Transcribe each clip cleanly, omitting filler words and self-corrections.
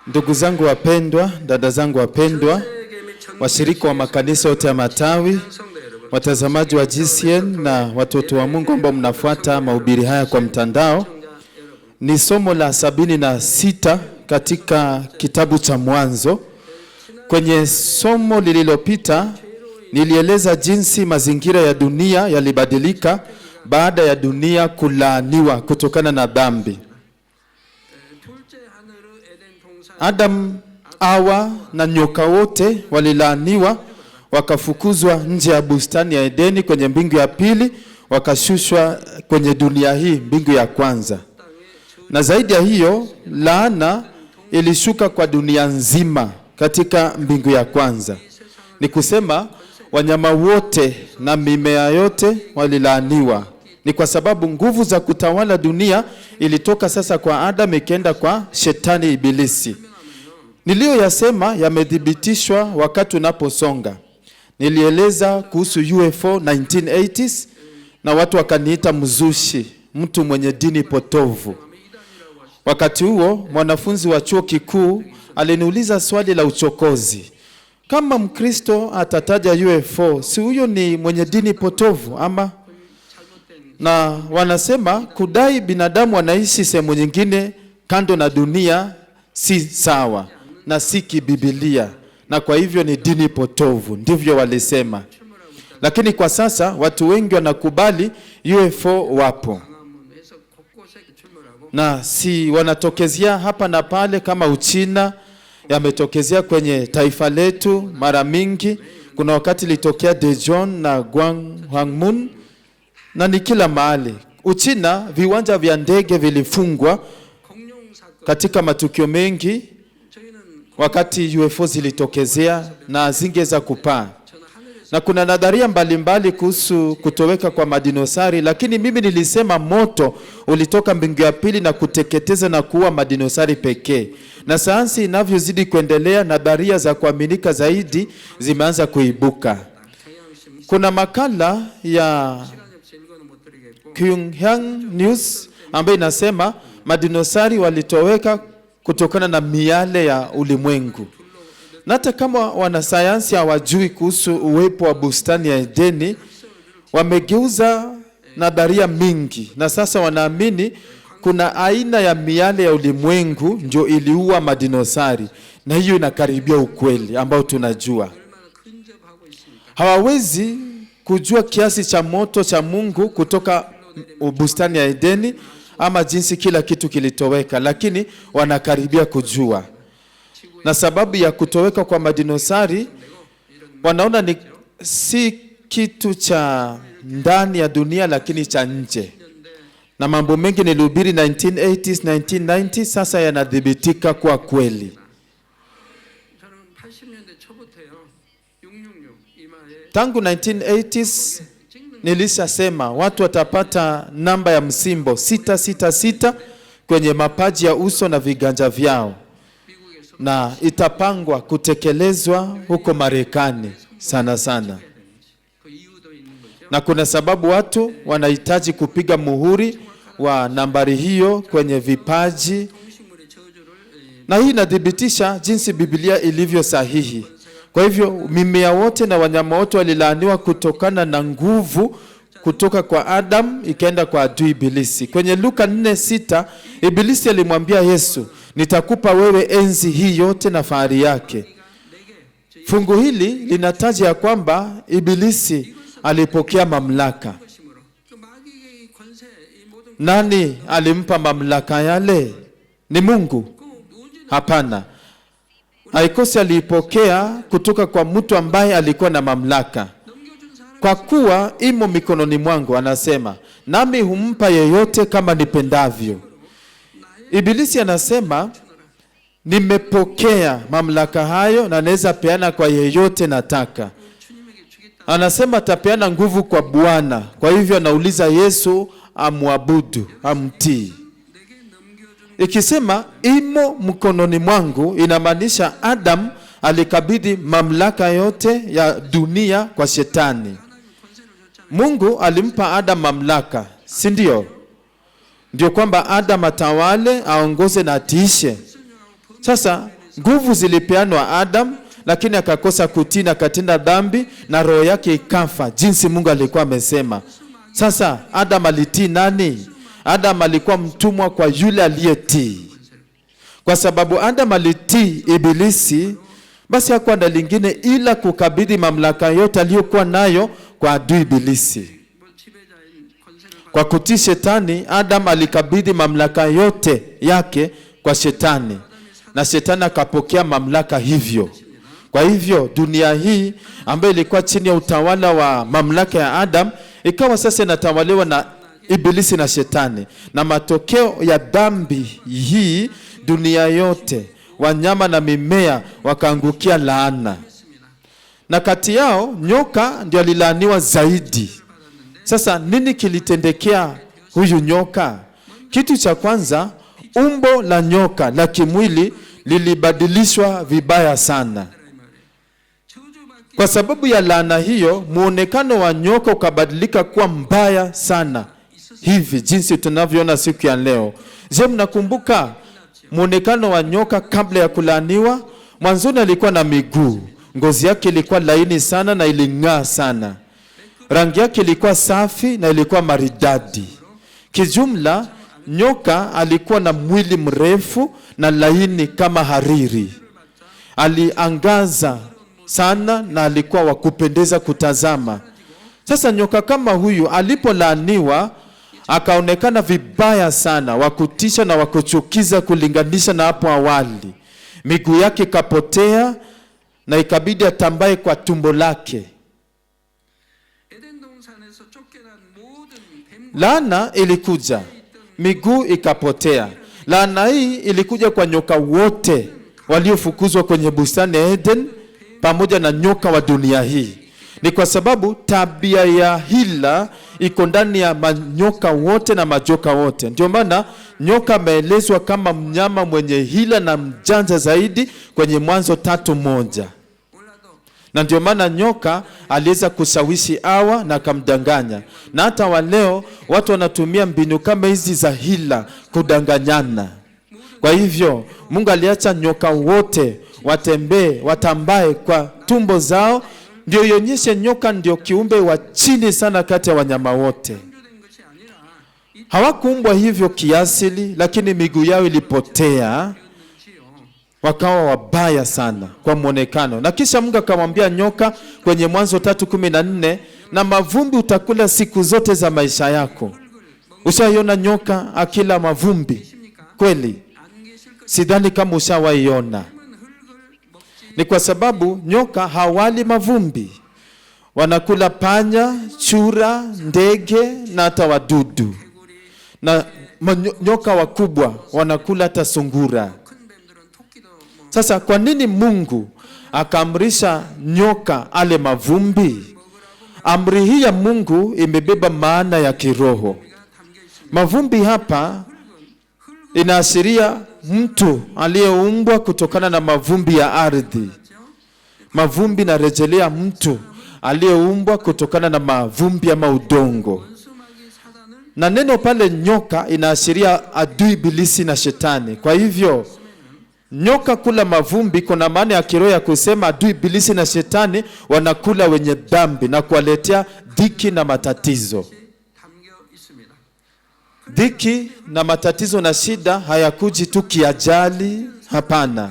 Ndugu zangu wapendwa, dada zangu wapendwa, washirika wa makanisa yote ya matawi, watazamaji wa GCN na watoto wa Mungu ambao mnafuata mahubiri haya kwa mtandao, ni somo la 76 katika kitabu cha Mwanzo. Kwenye somo lililopita nilieleza jinsi mazingira ya dunia yalibadilika baada ya dunia kulaaniwa kutokana na dhambi. Adam, Hawa na nyoka wote walilaaniwa, wakafukuzwa nje ya bustani ya Edeni kwenye mbingu ya pili, wakashushwa kwenye dunia hii, mbingu ya kwanza. Na zaidi ya hiyo, laana ilishuka kwa dunia nzima katika mbingu ya kwanza. Ni kusema wanyama wote na mimea yote walilaaniwa. Ni kwa sababu nguvu za kutawala dunia ilitoka sasa kwa Adam ikaenda kwa shetani ibilisi. Niliyoyasema yamethibitishwa wakati unaposonga. Nilieleza kuhusu UFO 1980s na watu wakaniita mzushi, mtu mwenye dini potovu. Wakati huo mwanafunzi wa chuo kikuu aliniuliza swali la uchokozi: kama Mkristo atataja UFO, si huyo ni mwenye dini potovu ama? Na wanasema kudai binadamu wanaishi sehemu nyingine kando na dunia si sawa na si kibibilia, na kwa hivyo ni dini potovu, ndivyo walisema. Lakini kwa sasa watu wengi wanakubali UFO wapo, na si wanatokezea hapa na pale kama Uchina, yametokezea kwenye taifa letu mara mingi. Kuna wakati litokea Daejeon na Gwanghwamun, na ni kila mahali. Uchina viwanja vya ndege vilifungwa katika matukio mengi wakati UFO zilitokezea na zingeza kupaa. Na kuna nadharia mbalimbali kuhusu kutoweka kwa madinosari, lakini mimi nilisema moto ulitoka mbingu ya pili na kuteketeza na kuua madinosari pekee. Na sayansi inavyozidi kuendelea, nadharia za kuaminika zaidi zimeanza kuibuka. Kuna makala ya Kyunghang News ambayo inasema madinosari walitoweka kutokana na miale ya ulimwengu. Na hata kama wanasayansi hawajui kuhusu uwepo wa bustani ya Edeni, wamegeuza nadharia mingi, na sasa wanaamini kuna aina ya miale ya ulimwengu ndio iliua madinosari, na hiyo inakaribia ukweli ambao tunajua. Hawawezi kujua kiasi cha moto cha Mungu kutoka bustani ya Edeni ama jinsi kila kitu kilitoweka, lakini wanakaribia kujua. Na sababu ya kutoweka kwa madinosari wanaona ni si kitu cha ndani ya dunia, lakini cha nje. Na mambo mengi nilihubiri 1980s, 1990s sasa yanadhibitika kwa kweli. Tangu 1980s nilishasema watu watapata namba ya msimbo 666 kwenye mapaji ya uso na viganja vyao, na itapangwa kutekelezwa huko Marekani sana sana. Na kuna sababu watu wanahitaji kupiga muhuri wa nambari hiyo kwenye vipaji, na hii inadhibitisha jinsi Biblia ilivyo sahihi. Kwa hivyo mimea wote na wanyama wote walilaaniwa kutokana na nguvu kutoka kwa Adam ikaenda kwa adui ibilisi. Kwenye Luka 4:6 ibilisi alimwambia Yesu, nitakupa wewe enzi hii yote na fahari yake. Fungu hili linataja ya kwamba ibilisi alipokea mamlaka. Nani alimpa mamlaka yale? Ni Mungu? Hapana. Haikosi alipokea kutoka kwa mtu ambaye alikuwa na mamlaka. Kwa kuwa imo mikononi mwangu, anasema, nami humpa yeyote kama nipendavyo. Ibilisi anasema, nimepokea mamlaka hayo na naweza peana kwa yeyote nataka. Anasema atapeana nguvu kwa Bwana. Kwa hivyo anauliza Yesu amwabudu, amtii. Ikisema imo mkononi mwangu, inamaanisha Adam alikabidhi mamlaka yote ya dunia kwa shetani. Mungu alimpa Adam mamlaka, si ndio? ndio kwamba Adam atawale, aongoze na atiishe. Sasa nguvu zilipeanwa Adam, lakini akakosa kutii na akatenda dhambi na roho yake ikafa jinsi Mungu alikuwa amesema. Sasa Adam alitii nani? Adam alikuwa mtumwa kwa yule aliyetii. Kwa sababu Adam alitii Ibilisi, basi hakuwa na lingine ila kukabidhi mamlaka yote aliyokuwa nayo kwa adui Ibilisi. Kwa kutii Shetani, Adam alikabidhi mamlaka yote yake kwa Shetani, na Shetani akapokea mamlaka hivyo. Kwa hivyo dunia hii ambayo ilikuwa chini ya utawala wa mamlaka ya Adam, ikawa sasa inatawaliwa na Ibilisi na Shetani. Na matokeo ya dhambi hii, dunia yote, wanyama na mimea wakaangukia laana. Na kati yao nyoka ndio alilaaniwa zaidi. Sasa nini kilitendekea huyu nyoka? Kitu cha kwanza, umbo la nyoka la kimwili lilibadilishwa vibaya sana. Kwa sababu ya laana hiyo, muonekano wa nyoka ukabadilika kuwa mbaya sana, hivi jinsi tunavyoona siku ya leo. Je, mnakumbuka muonekano wa nyoka kabla ya kulaaniwa? Mwanzoni alikuwa na miguu, ngozi yake ilikuwa laini sana na iling'aa sana. Rangi yake ilikuwa safi na ilikuwa maridadi. Kijumla, nyoka alikuwa na mwili mrefu na laini kama hariri. Aliangaza sana na alikuwa wa kupendeza kutazama. Sasa nyoka kama huyu alipolaaniwa, akaonekana vibaya sana, wa kutisha na wa kuchukiza kulinganisha na hapo awali. Miguu yake ikapotea na ikabidi atambaye kwa tumbo lake. Laana ilikuja, miguu ikapotea. Laana hii ilikuja kwa nyoka wote waliofukuzwa kwenye bustani ya Eden, pamoja na nyoka wa dunia hii. Ni kwa sababu tabia ya hila iko ndani ya manyoka wote na majoka wote. Ndio maana nyoka ameelezwa kama mnyama mwenye hila na mjanja zaidi kwenye Mwanzo 3:1. Na ndio maana nyoka aliweza kushawishi Hawa na akamdanganya. Na hata wa leo watu wanatumia mbinu kama hizi za hila kudanganyana. Kwa hivyo Mungu aliacha nyoka wote watambae kwa tumbo zao, ndio ionyeshe nyoka ndio kiumbe wa chini sana kati ya wanyama wote. Hawakuumbwa hivyo kiasili, lakini miguu yao ilipotea, wakawa wabaya sana kwa muonekano. Na kisha Mungu akamwambia nyoka kwenye Mwanzo 3:14, na mavumbi utakula siku zote za maisha yako. Ushaiona nyoka akila mavumbi? Kweli? Sidhani kama ushawaiona. Ni kwa sababu nyoka hawali mavumbi. Wanakula panya, chura, ndege na hata wadudu. Na nyoka wakubwa wanakula hata sungura. Sasa kwa nini Mungu akaamrisha nyoka ale mavumbi? Amri hii ya Mungu imebeba maana ya kiroho. Mavumbi hapa inaashiria mtu aliyeumbwa kutokana na mavumbi ya ardhi. Mavumbi narejelea mtu aliyeumbwa kutokana na mavumbi ama udongo. Na neno pale nyoka inaashiria adui Ibilisi na Shetani. Kwa hivyo nyoka kula mavumbi kuna maana ya kiroho ya kusema adui Ibilisi na Shetani wanakula wenye dhambi na kuwaletea dhiki na matatizo. Dhiki na matatizo na shida hayakuji tu kiajali, hapana.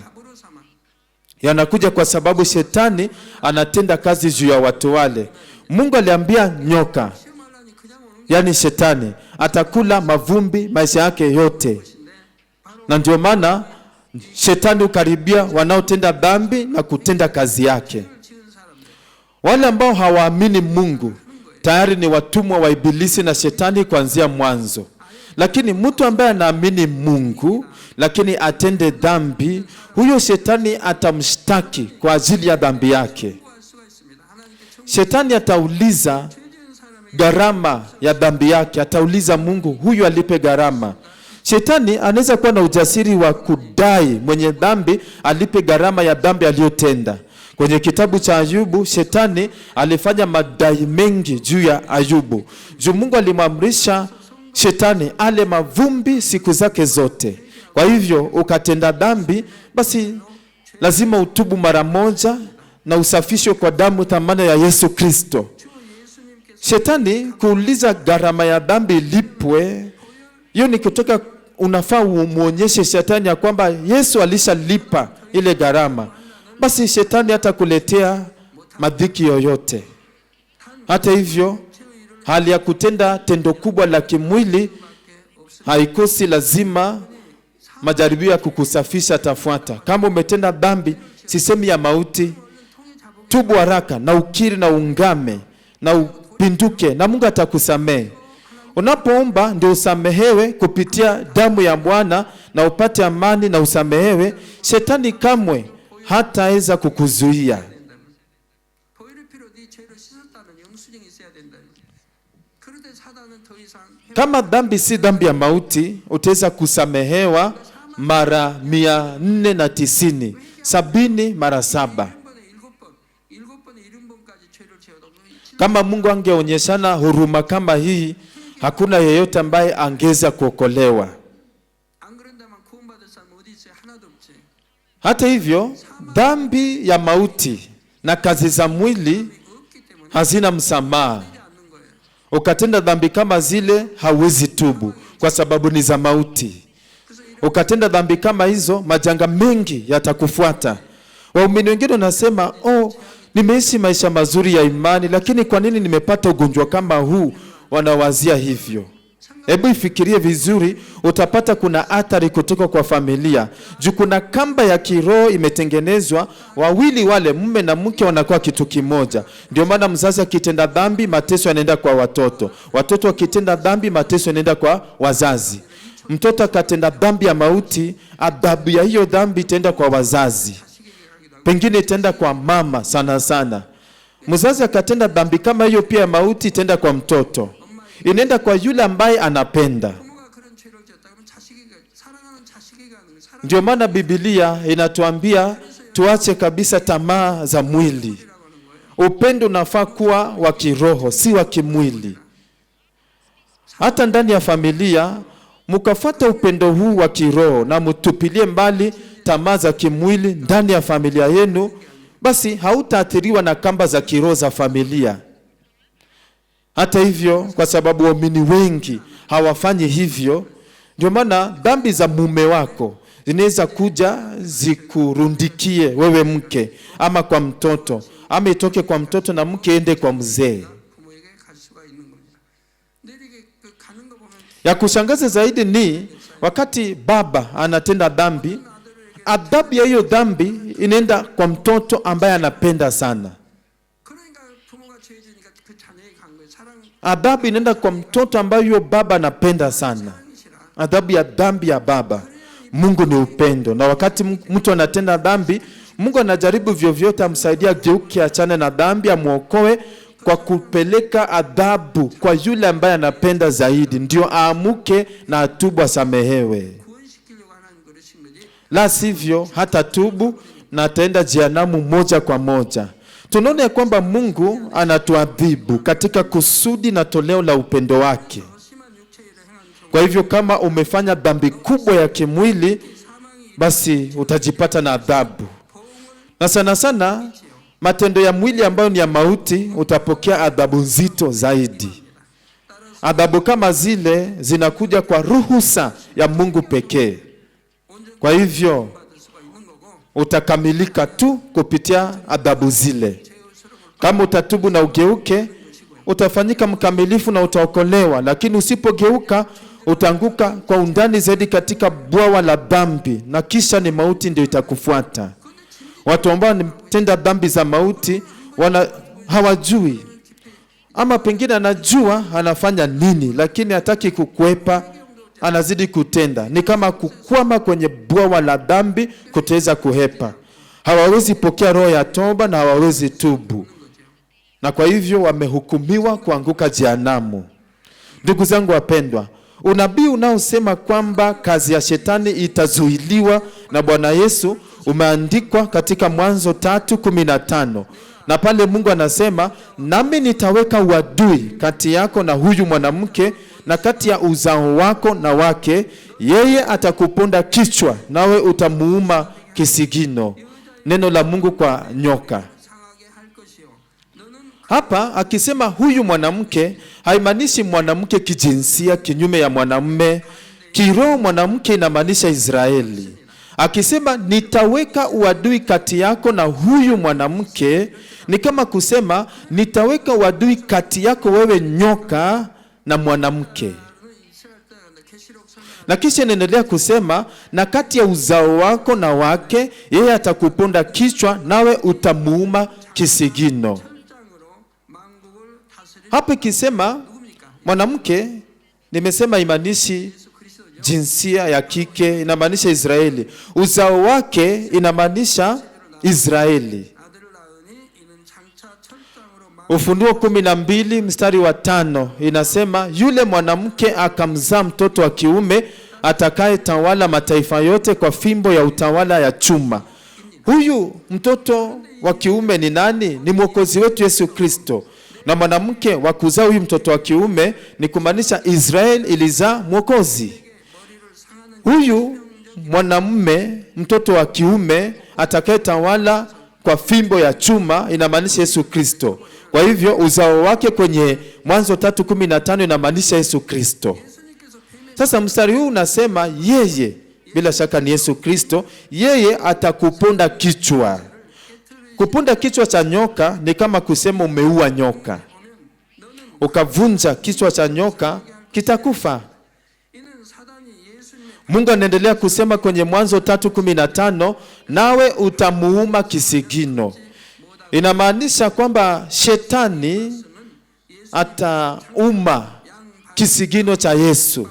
Yanakuja kwa sababu Shetani anatenda kazi juu ya watu wale. Mungu aliambia nyoka, yani Shetani, atakula mavumbi maisha yake yote. Na ndio maana Shetani ukaribia wanaotenda dhambi na kutenda kazi yake. Wale ambao hawaamini Mungu tayari ni watumwa wa Ibilisi na Shetani kuanzia mwanzo. Lakini mtu ambaye anaamini Mungu lakini atende dhambi, huyo Shetani atamshtaki kwa ajili ya dhambi yake. Shetani atauliza gharama ya dhambi yake, atauliza Mungu huyu alipe gharama. Shetani anaweza kuwa na ujasiri wa kudai mwenye dhambi alipe gharama ya dhambi aliyotenda. Kwenye kitabu cha Ayubu, Shetani alifanya madai mengi juu ya Ayubu. Juu Mungu alimwamrisha shetani ale mavumbi siku zake zote. Kwa hivyo ukatenda dhambi, basi lazima utubu mara moja na usafishwe kwa damu thamani ya Yesu Kristo. Shetani kuuliza gharama ya dhambi lipwe, hiyo ni kutoka, unafaa umuonyeshe shetani ya kwamba Yesu alishalipa ile gharama. Basi shetani hata kuletea madhiki yoyote. Hata hivyo, hali ya kutenda tendo kubwa la kimwili haikosi, lazima majaribio ya kukusafisha tafuata. Kama umetenda dhambi, sisemi ya mauti, tubu haraka na ukiri na ungame na upinduke na Mungu atakusamehe. Unapoomba ndio usamehewe kupitia damu ya Bwana na upate amani na usamehewe, shetani kamwe hataweza kukuzuia. Kama dhambi si dhambi ya mauti, utaweza kusamehewa mara 490, 70 mara 7. Kama Mungu angeonyeshana huruma kama hii, hakuna yeyote ambaye angeza kuokolewa. Hata hivyo, dhambi ya mauti na kazi za mwili hazina msamaha. Ukatenda dhambi kama zile, hauwezi tubu kwa sababu ni za mauti. Ukatenda dhambi kama hizo, majanga mengi yatakufuata. Waumini wengine wanasema, nimeishi maisha mazuri ya imani, lakini kwa nini nimepata ugonjwa kama huu? Wanawazia hivyo. Hebu ifikirie vizuri, utapata kuna athari kutoka kwa familia. Juu kuna kamba ya kiroho imetengenezwa, wawili wale mume na mke wanakuwa kitu kimoja. Ndio maana mzazi akitenda dhambi, mateso yanaenda kwa watoto. Watoto wakitenda dhambi, mateso yanaenda kwa wazazi. Mtoto akatenda dhambi ya mauti, adhabu ya hiyo dhambi itaenda kwa wazazi. Pengine itaenda kwa mama sana sana. Mzazi akatenda dhambi kama hiyo pia ya mauti, itaenda kwa mtoto. Inaenda kwa yule ambaye anapenda. Ndio maana Biblia inatuambia tuache kabisa tamaa za mwili. Upendo unafaa kuwa wa kiroho, si wa kimwili. Hata ndani ya familia, mkafuata upendo huu wa kiroho na mtupilie mbali tamaa za kimwili ndani ya familia yenu, basi hautaathiriwa na kamba za kiroho za familia. Hata hivyo, kwa sababu waumini wengi hawafanyi hivyo, ndio maana dhambi za mume wako zinaweza kuja zikurundikie wewe mke, ama kwa mtoto, ama itoke kwa mtoto na mke ende kwa mzee. Ya kushangaza zaidi ni wakati baba anatenda dhambi, adhabu ya hiyo dhambi inaenda kwa mtoto ambaye anapenda sana. Adhabu inaenda kwa mtoto ambaye baba anapenda sana. Adhabu ya dhambi ya baba. Mungu ni upendo, na wakati mtu anatenda dhambi, Mungu anajaribu vyovyote amsaidia geuke, achane na dhambi, amuokoe kwa kupeleka adhabu kwa yule ambaye anapenda zaidi, ndio aamuke na atubu, asamehewe. La sivyo hata tubu na ataenda jehanamu moja kwa moja. Tunaona ya kwamba Mungu anatuadhibu katika kusudi na toleo la upendo wake. Kwa hivyo kama umefanya dhambi kubwa ya kimwili, basi utajipata na adhabu. Na sana sana matendo ya mwili ambayo ni ya mauti, utapokea adhabu nzito zaidi. Adhabu kama zile zinakuja kwa ruhusa ya Mungu pekee. Kwa hivyo utakamilika tu kupitia adhabu zile. Kama utatubu na ugeuke, utafanyika mkamilifu na utaokolewa. Lakini usipogeuka, utaanguka kwa undani zaidi katika bwawa la dhambi, na kisha ni mauti ndio itakufuata. Watu ambao wanatenda dhambi za mauti hawajui, ama pengine anajua anafanya nini, lakini hataki kukwepa, anazidi kutenda. Ni kama kukwama kwenye bwawa la dhambi, kutaweza kuhepa. Hawawezi pokea roho ya toba na hawawezi tubu, na kwa hivyo wamehukumiwa kuanguka jehanamu. Ndugu zangu wapendwa, unabii unaosema kwamba kazi ya shetani itazuiliwa na Bwana Yesu umeandikwa katika Mwanzo 3:15. Na pale Mungu anasema, nami nitaweka uadui kati yako na huyu mwanamke na kati ya uzao wako na wake, yeye atakuponda kichwa, nawe utamuuma kisigino. Neno la Mungu kwa nyoka. Hapa akisema huyu mwanamke, haimaanishi mwanamke kijinsia kinyume ya mwanamume. Kiroho mwanamke inamaanisha Israeli. Akisema nitaweka uadui kati yako na huyu mwanamke, ni kama kusema nitaweka uadui kati yako wewe nyoka na mwanamke. Na kisha inaendelea kusema na kati ya uzao wako na wake, yeye atakuponda kichwa, nawe utamuuma kisigino. Hapa ikisema mwanamke, nimesema imanishi jinsia ya kike, inamaanisha Israeli. Uzao wake inamaanisha Israeli. Ufunuo 12 mstari wa 5 inasema yule mwanamke akamzaa mtoto wa kiume atakaye tawala mataifa yote kwa fimbo ya utawala ya chuma. Huyu mtoto wa kiume ni nani? Ni Mwokozi wetu Yesu Kristo. Na mwanamke wa kuzaa huyu mtoto wa kiume ni kumaanisha Israeli ilizaa Mwokozi. Huyu mwanamume mtoto wa kiume atakaye tawala kwa fimbo ya chuma inamaanisha Yesu Kristo. Kwa hivyo uzao wake kwenye Mwanzo 3:15 inamaanisha Yesu Kristo. Sasa mstari huu unasema yeye, bila shaka ni Yesu Kristo, yeye atakuponda kichwa. Kuponda kichwa cha nyoka ni kama kusema umeua nyoka. Ukavunja kichwa cha nyoka, kitakufa. Mungu anaendelea kusema kwenye Mwanzo 3:15, nawe utamuuma kisigino. Inamaanisha kwamba shetani atauma kisigino cha Yesu.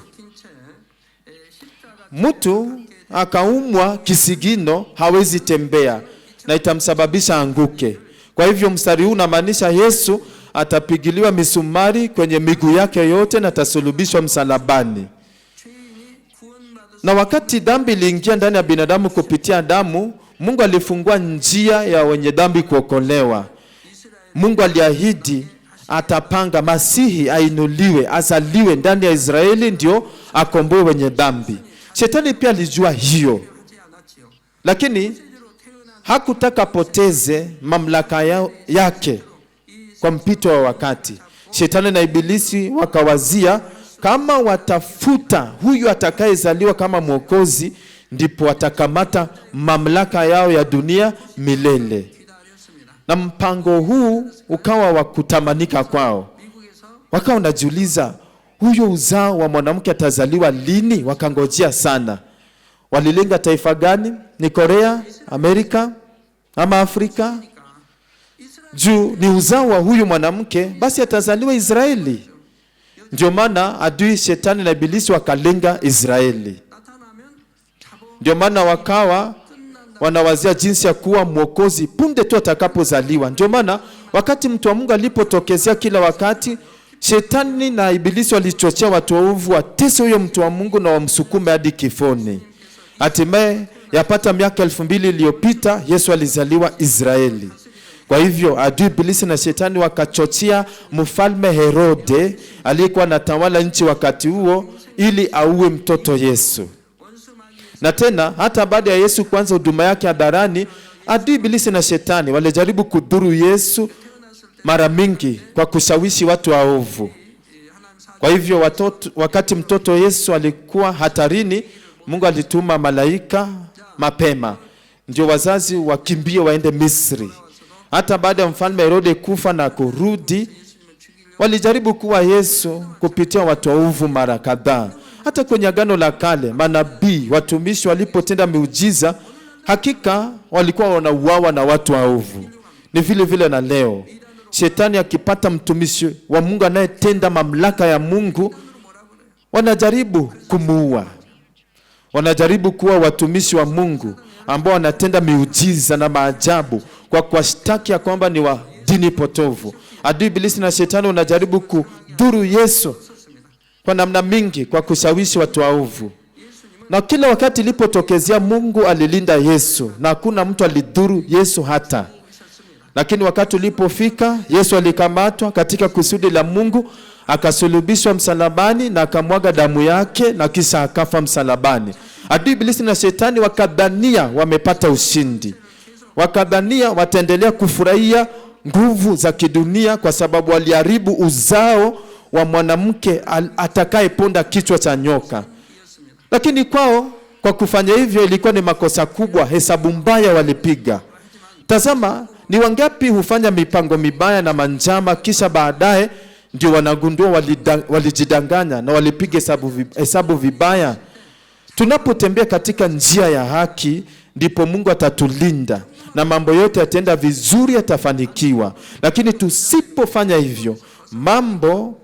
Mtu akaumwa kisigino hawezi tembea na itamsababisha anguke. Kwa hivyo mstari huu unamaanisha Yesu atapigiliwa misumari kwenye miguu yake yote na atasulubishwa msalabani. Na wakati dhambi iliingia ndani ya binadamu kupitia damu, Mungu alifungua njia ya wenye dhambi kuokolewa. Mungu aliahidi atapanga Masihi ainuliwe, azaliwe ndani ya Israeli ndio akomboe wenye dhambi. Shetani pia alijua hiyo, lakini hakutaka poteze mamlaka yake kwa mpito wa wakati. Shetani na Ibilisi wakawazia kama watafuta huyu atakayezaliwa kama Mwokozi, ndipo watakamata mamlaka yao ya dunia milele. Na mpango huu ukawa wa kutamanika kwao. Wakawa wanajiuliza huyo uzao wa mwanamke atazaliwa lini? Wakangojea sana. Walilenga taifa gani? Ni Korea, Amerika ama Afrika? Juu ni uzao wa huyu mwanamke, basi atazaliwa Israeli. Ndio maana adui shetani na Ibilisi wakalenga Israeli. Ndio maana wakawa wanawazia jinsi ya kuwa Mwokozi punde tu atakapozaliwa. Ndio maana wakati mtu wa Mungu alipotokezea kila wakati, shetani na Ibilisi walichochea watu waovu watese huyo mtu wa Mungu na wamsukume hadi kifoni. Hatimaye yapata miaka 2000 iliyopita Yesu alizaliwa Israeli. Kwa hivyo adui Ibilisi na shetani wakachochea mfalme Herode aliyekuwa anatawala nchi wakati huo ili auwe mtoto Yesu. Na tena hata baada ya Yesu kuanza huduma yake hadharani, adui Ibilisi na shetani walijaribu kudhuru Yesu mara mingi kwa kushawishi watu waovu. Kwa hivyo wakati mtoto Yesu alikuwa hatarini, Mungu alituma malaika mapema ndio wazazi wakimbie waende Misri. Hata baada ya mfalme Herode kufa na kurudi, walijaribu kuwa Yesu kupitia watu waovu mara kadhaa. Hata kwenye Agano la Kale, manabii, watumishi walipotenda miujiza, hakika walikuwa wanauawa na watu waovu. Ni vile vile na leo. Shetani akipata mtumishi wa Mungu anayetenda mamlaka ya Mungu, wanajaribu kumuua. Wanajaribu kuwa watumishi wa Mungu ambao wanatenda miujiza na maajabu kwa kuwashtaki ya kwamba ni wa dini potovu. Adui Ibilisi na shetani wanajaribu kudhuru Yesu kwa namna mingi kwa kushawishi watu waovu. Na kila wakati ilipotokezea, Mungu alilinda Yesu na hakuna mtu alidhuru Yesu hata. Lakini wakati ulipofika, Yesu alikamatwa katika kusudi la Mungu, akasulubishwa msalabani na akamwaga damu yake na kisha akafa msalabani. Adui Ibilisi na Shetani wakadhania wamepata ushindi, wakadhania wataendelea kufurahia nguvu za kidunia kwa sababu waliharibu uzao wa mwanamke atakayeponda kichwa cha nyoka. Lakini kwao, kwa kufanya hivyo, ilikuwa ni makosa kubwa, hesabu mbaya walipiga. Tazama, ni wangapi hufanya mipango mibaya na manjama, kisha baadaye ndio wanagundua walijidanganya na walipiga hesabu vibaya. Tunapotembea katika njia ya haki, ndipo Mungu atatulinda na mambo yote yataenda vizuri, yatafanikiwa. Lakini tusipofanya hivyo, mambo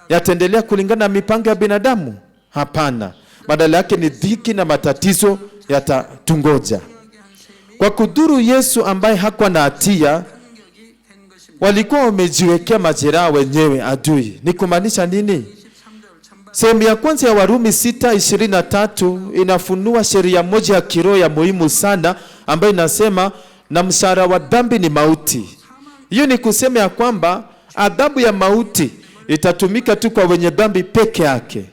yataendelea kulingana na mipango ya binadamu? Hapana. Badala yake ni dhiki na matatizo yatatungoja. Kwa kudhuru Yesu ambaye hakuwa na hatia, walikuwa wamejiwekea majeraha wenyewe adui. Ni kumaanisha nini? Sehemu ya kwanza ya Warumi 6:23 inafunua sheria moja ya kiroho ya muhimu sana, ambayo inasema na mshahara wa dhambi ni mauti. Hiyo ni kusema ya kwamba adhabu ya mauti itatumika tu kwa wenye dhambi peke yake.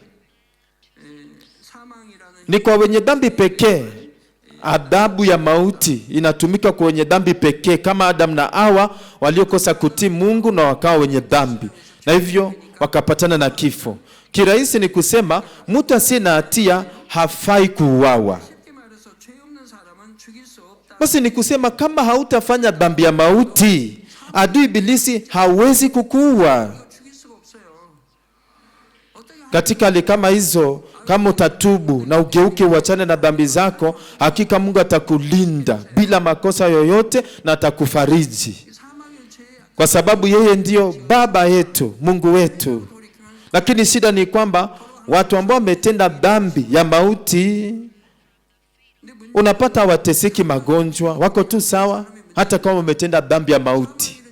Ni kwa wenye dhambi pekee. Adhabu ya mauti inatumika kwa wenye dhambi pekee, kama Adam na Hawa waliokosa kutii Mungu na wakawa wenye dhambi, na hivyo wakapatana na kifo. Kirahisi ni kusema mtu asiye na hatia hafai kuuawa. Basi ni kusema kama hautafanya dhambi ya mauti, adui Ibilisi hawezi kukuua. Katika hali kama hizo, kama utatubu na ugeuke uachane na dhambi zako, hakika Mungu atakulinda bila makosa yoyote na atakufariji, kwa sababu yeye ndio Baba yetu, Mungu wetu. Lakini shida ni kwamba watu ambao wametenda dhambi ya mauti, unapata wateseki magonjwa, wako tu sawa hata kama wametenda dhambi ya mauti.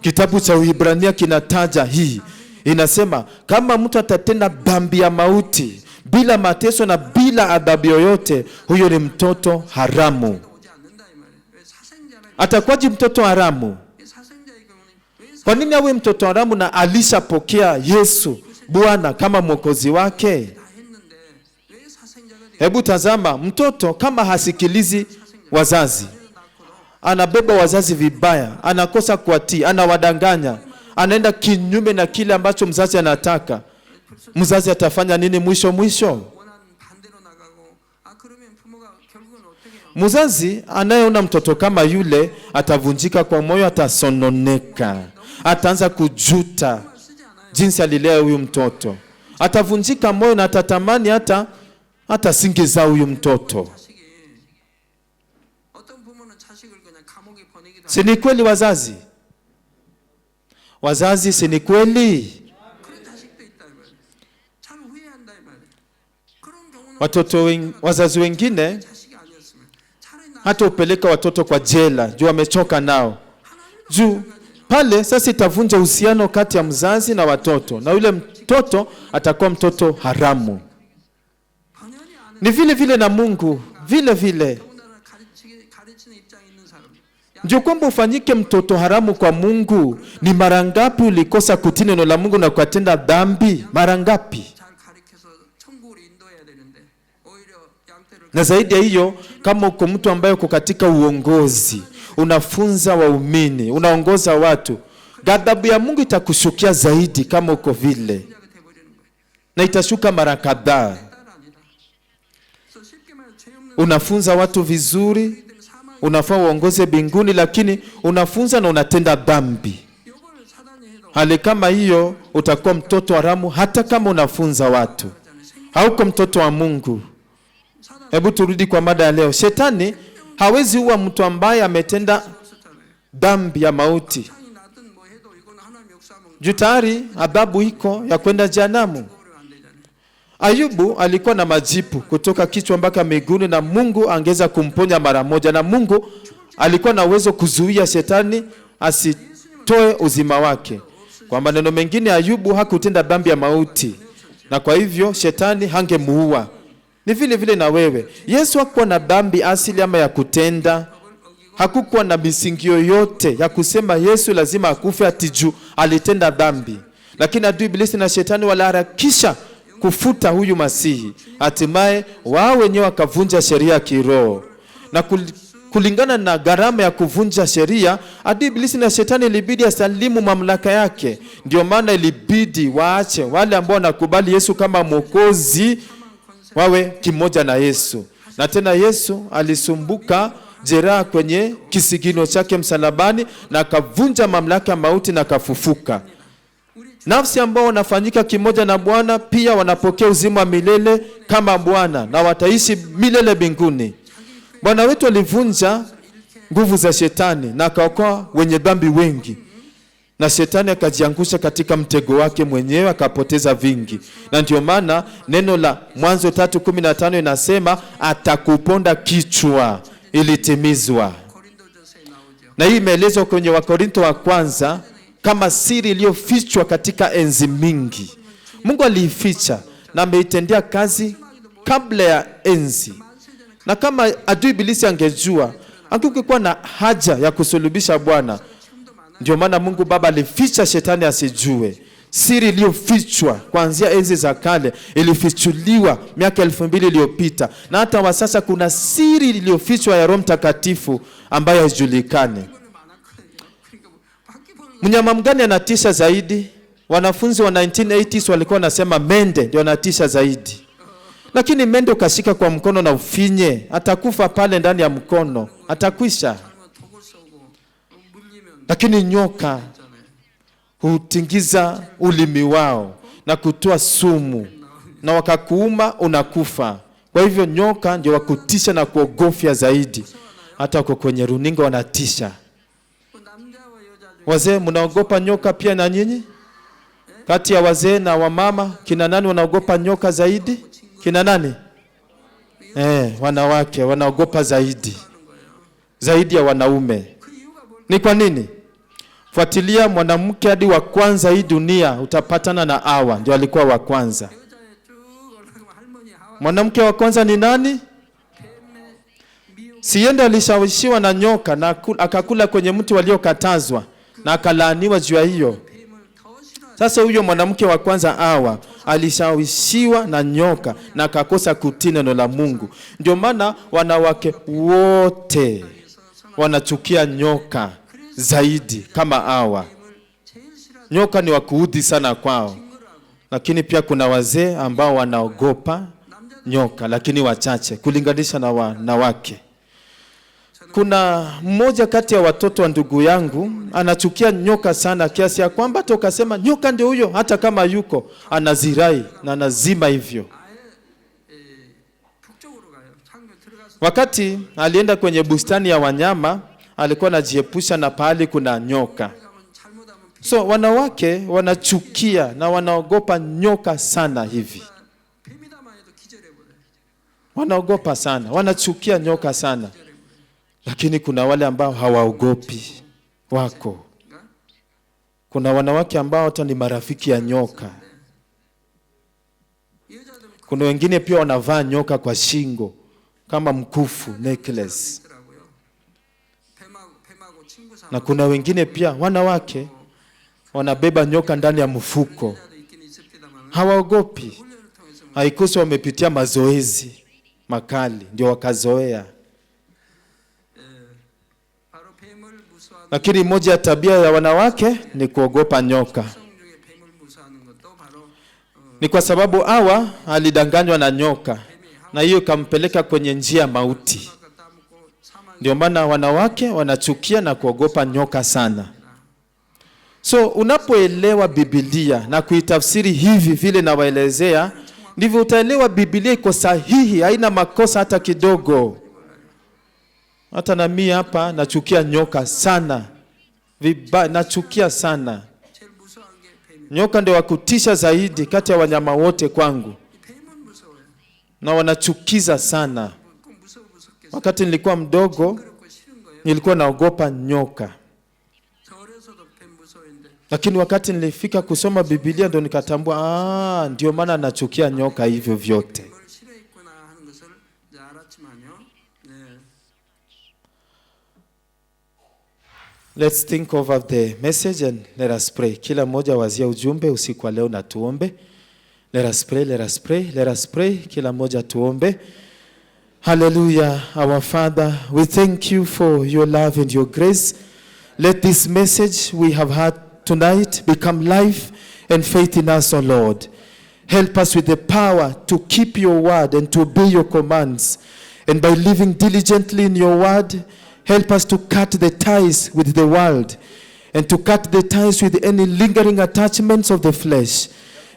Kitabu cha Uibrania kinataja hii. Inasema kama mtu atatenda dhambi ya mauti bila mateso na bila adhabu yoyote, huyo ni mtoto haramu. Atakuwaje mtoto haramu? Kwa nini awe mtoto haramu na alishapokea Yesu Bwana kama mwokozi wake? Hebu tazama, mtoto kama hasikilizi wazazi, anabeba wazazi vibaya, anakosa kuwatii, anawadanganya, anaenda kinyume na kile ambacho mzazi anataka, mzazi atafanya nini mwisho? Mzazi anayeona mtoto kama yule atavunjika kwa moyo, atasononeka, ataanza kujuta jinsi alilea huyu mtoto, atavunjika moyo na atatamani hata singiza huyu mtoto. Si ni kweli wazazi? Wazazi, si ni kweli? Wazazi wengine hata upeleka watoto kwa jela juu wamechoka nao. Juu pale sasa itavunja uhusiano kati ya mzazi na watoto, na yule mtoto atakuwa mtoto haramu. Ni vile vile na Mungu, vile vile. Ndio kwamba ufanyike mtoto haramu kwa Mungu. Ni mara ngapi ulikosa kutii neno la Mungu na ukatenda dhambi? Mara ngapi? Na zaidi ya hiyo, kama uko mtu ambaye uko katika uongozi, unafunza waumini, unaongoza watu, ghadhabu ya Mungu itakushukia zaidi kama uko vile, na itashuka mara kadhaa. Unafunza watu vizuri, unafaa uongoze mbinguni, lakini unafunza na unatenda dhambi. Hali kama hiyo utakuwa mtoto haramu hata kama unafunza watu. Hauko mtoto wa Mungu. Hebu turudi kwa mada ya leo. Shetani hawezi uwa mtu ambaye ametenda dhambi ya mauti. Juu tayari adhabu iko ya kwenda jehanamu. Ayubu alikuwa na majipu kutoka kichwa mpaka miguuni, na Mungu angeza kumponya mara moja, na Mungu alikuwa na uwezo kuzuia shetani asitoe uzima wake. Kwa maneno mengine, Ayubu hakutenda dhambi ya mauti, na kwa hivyo shetani hangemuua. Ni vile vile na wewe. Yesu hakuwa na dhambi asili ama ya kutenda. Hakukuwa na misingi yoyote ya kusema Yesu lazima akufe ati juu alitenda dhambi. Lakini adui ibilisi na shetani waliharakisha kufuta huyu Masihi. Hatimaye wao wenyewe wakavunja sheria ya kiroho. Na kulingana na gharama ya kuvunja sheria, adui ibilisi na shetani ilibidi asalimu mamlaka yake. Ndio maana ilibidi waache wale ambao wanakubali Yesu kama Mwokozi wawe kimoja na Yesu. Na tena Yesu alisumbuka jeraha kwenye kisigino chake msalabani na akavunja mamlaka ya mauti na akafufuka. Nafsi ambao wanafanyika kimoja na Bwana pia wanapokea uzima milele kama Bwana na wataishi milele mbinguni. Bwana wetu alivunja nguvu za shetani na akaokoa wenye dhambi wengi. Na shetani akajiangusha katika mtego wake mwenyewe akapoteza vingi. Na ndio maana neno la Mwanzo 3:15 inasema atakuponda kichwa, ilitimizwa. Na hii imeelezwa kwenye Wakorintho wa kwanza kama siri iliyofichwa katika enzi mingi. Mungu aliificha na ameitendea kazi kabla ya enzi. Na kama adui ibilisi angejua, angekuwa na haja ya kusulubisha Bwana. Ndio maana Mungu Baba alificha shetani asijue. Siri iliyofichwa kuanzia enzi za kale ilifichuliwa miaka 2000 iliyopita. Na hata wa sasa kuna siri iliyofichwa ya Roho Mtakatifu ambayo haijulikani. Mnyama mgani anatisha zaidi? Wanafunzi wa 1980s walikuwa wanasema mende ndio anatisha zaidi. Lakini mende ukashika kwa mkono na ufinye, atakufa pale ndani ya mkono, atakwisha. Lakini nyoka hutingiza ulimi wao na kutoa sumu na wakakuuma unakufa. Kwa hivyo nyoka ndio wakutisha na kuogofya zaidi. Hata uko kwenye runinga wanatisha. Wazee mnaogopa nyoka pia na nyinyi? Kati ya wazee na wamama kina nani wanaogopa nyoka zaidi? Kina nani? Wanawake wanaogopa zaidi ya wanaume. Ni kwa nini? Fuatilia mwanamke hadi wa kwanza hii dunia utapatana na Hawa, ndio alikuwa wa kwanza. Mwanamke wa kwanza ni nani? Siende alishawishiwa na nyoka na akakula kwenye mti waliokatazwa na akalaaniwa juu ya hiyo. Sasa huyo mwanamke wa kwanza Hawa alishawishiwa na nyoka na akakosa kutii neno la Mungu. Ndio maana wanawake wote wanachukia nyoka zaidi kama Hawa. Nyoka ni wakuudhi sana kwao. Lakini pia kuna wazee ambao wanaogopa nyoka, lakini wachache kulinganisha na wanawake. Kuna mmoja kati ya watoto wa ndugu yangu anachukia nyoka sana kiasi ya kwamba tukasema nyoka ndio huyo, hata kama yuko anazirai na anazima hivyo. Wakati alienda kwenye bustani ya wanyama, alikuwa anajiepusha na pahali kuna nyoka. So wanawake wanachukia na wanaogopa nyoka sana hivi. Wanaogopa sana, wanachukia nyoka sana. Lakini kuna wale ambao hawaogopi wako. Kuna wanawake ambao hata ni marafiki ya nyoka. Kuna wengine pia wanavaa nyoka kwa shingo kama mkufu, necklace. Na kuna wengine pia wanawake wanabeba nyoka ndani ya mfuko. Hawaogopi. Haikosi wamepitia mazoezi makali ndio wakazoea. Lakini moja ya tabia ya wanawake ni kuogopa nyoka. Ni kwa sababu Hawa alidanganywa na nyoka na hiyo ikampeleka kwenye njia ya mauti. Ndio maana wanawake wanachukia na kuogopa nyoka sana. So unapoelewa Biblia na kuitafsiri hivi vile na waelezea, ndivyo utaelewa Biblia iko sahihi, haina makosa hata kidogo. Hata na mimi hapa nachukia nyoka sana. Nachukia sana. Nyoka ndio wakutisha zaidi kati ya wanyama wote kwangu. Na wanachukiza sana. Wakati nilikuwa mdogo, nilikuwa naogopa nyoka. Lakini wakati nilifika kusoma Biblia ndio nikatambua, ndio maana nachukia nyoka hivyo vyote. Let's think over the message and let us pray. Kila mmoja wazia ujumbe usiku wa leo na tuombe. Let us pray, let us pray, let us pray. Kila mmoja tuombe. Hallelujah. Our Father, we thank you for your love and your grace. Let this message we have heard tonight become life and faith in us, O Lord. Help us with the power to keep your word and to obey your commands. And by living diligently in your word, help us to cut the ties with the world and to cut the ties with any lingering attachments of the flesh.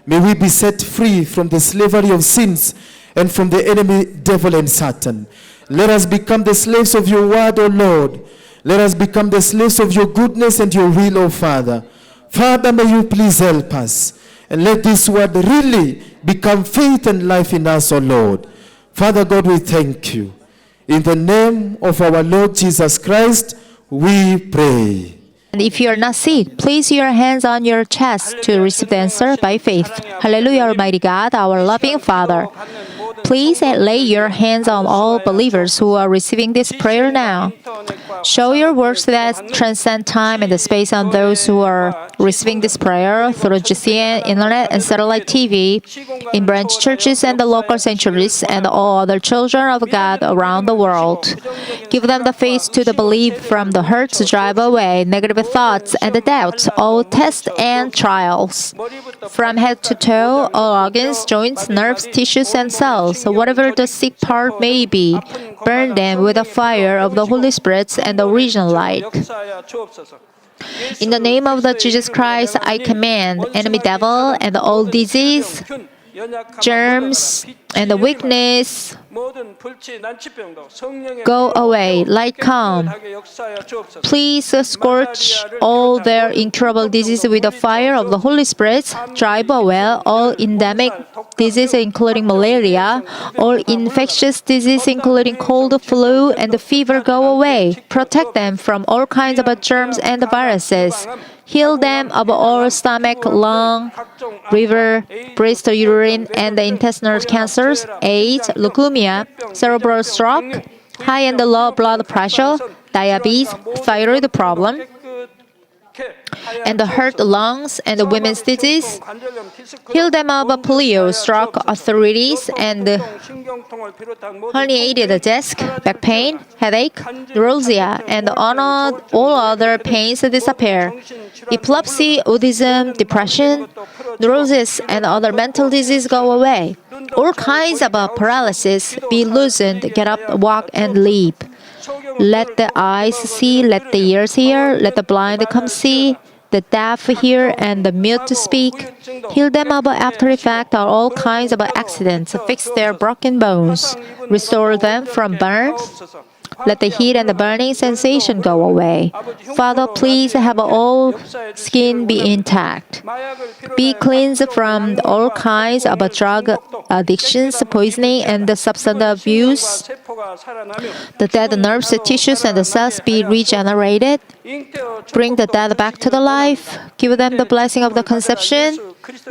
May we be set free from the slavery of sins and from the enemy, devil and Satan. Let us become the slaves of your word, O Lord. Let us become the slaves of your goodness and your will, O Father. Father, may you please help us. And let this word really become faith and life in us, O Lord. Father God, we thank you. In the name of our Lord Jesus Christ, we pray. And if you are not sick, place your hands on your chest to receive the answer by faith. Hallelujah, Almighty God, our loving Father. Please lay your hands on all believers who are receiving this prayer now. Show your works that transcend time and space on those who are receiving this prayer through GCN, internet, and satellite TV, in branch churches and the local sanctuaries, and all other children of God around the world. Give them the faith to believe from the heart to drive away negative thoughts and the doubts, all tests and trials. From head to toe, all organs, joints, nerves, tissues, and cells, whatever the sick part may be, burn them with the fire of the Holy Spirit and the original light. In the name of the Jesus Christ, I command enemy devil and all disease, germs, and the weakness, go away, light come. Please scorch all their incurable disease with the fire of the Holy Spirit. Drive away all endemic disease, including malaria, all infectious disease, including cold, flu, and fever, go away. Protect them from all kinds of germs and viruses. Heal them of all stomach, lung, liver, breast, urine, and the intestinal cancers, AIDS, leukemia, cerebral stroke, high and low blood pressure, diabetes, thyroid problem, and the heart, lungs, and the women's disease. Heal them of polio, stroke, arthritis, and herniated disc, back pain, headache, neuralgia, and all other pains disappear. Epilepsy, autism, depression, neurosis, and other mental disease go away. All kinds of paralysis be loosened, get up, walk, and leap. Let the eyes see, let the ears hear, let the blind come see, the deaf hear, and the mute speak. Heal them of after effect of all kinds of accidents, fix their broken bones, restore them from burns. Let the heat and the burning sensation go away. Father, please have all skin be intact. Be cleansed from all kinds of drug addictions, poisoning, and the substance abuse. The dead nerves, tissues, and the cells be regenerated. Bring the dead back to the life. Give them the blessing of the conception.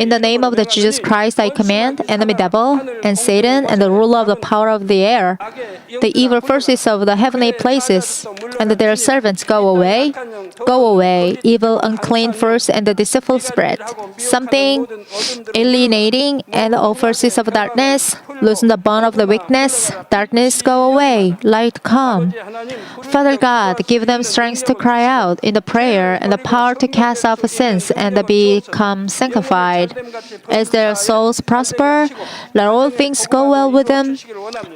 In the name of the Jesus Christ, I command enemy devil and Satan and the ruler of the power of the air, the evil forces of the heavenly places, and their servants go away. Go away, evil, unclean force and the deceitful spirit. Something alienating and all forces of darkness, loosen the bond of the weakness. Darkness go away, light come. Father God, give them strength to cry out in the prayer and the power to cast off sins and become sanctified. As their souls prosper, let all things go well with them,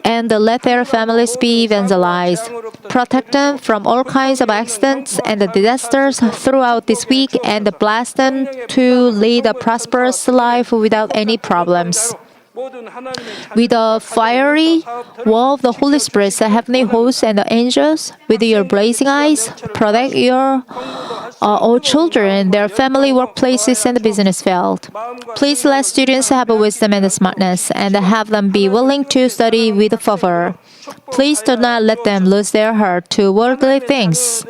and let their families be evangelized. Protect them from all kinds of accidents and disasters throughout this week, and bless them to lead a prosperous life without any problems. With the fiery wall of the Holy Spirit, the heavenly hosts and the angels, with your blazing eyes, protect your all children, their family, workplaces, and business field. Please let students have wisdom and smartness, and have them be willing to study with fervor. Please do not let them lose their heart to worldly things.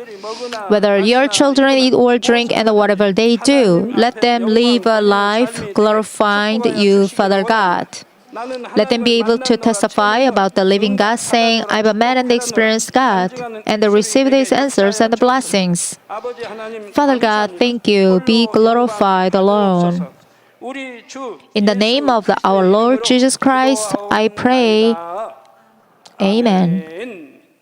Whether your children eat or drink and whatever they do, let them live a life glorifying you, Father God. Let them be able to testify about the living God, saying, I've met and experienced God, and they receive these answers and the blessings. Father God, thank you. Be glorified alone. In the name of our Lord Jesus Christ, I pray. Amen.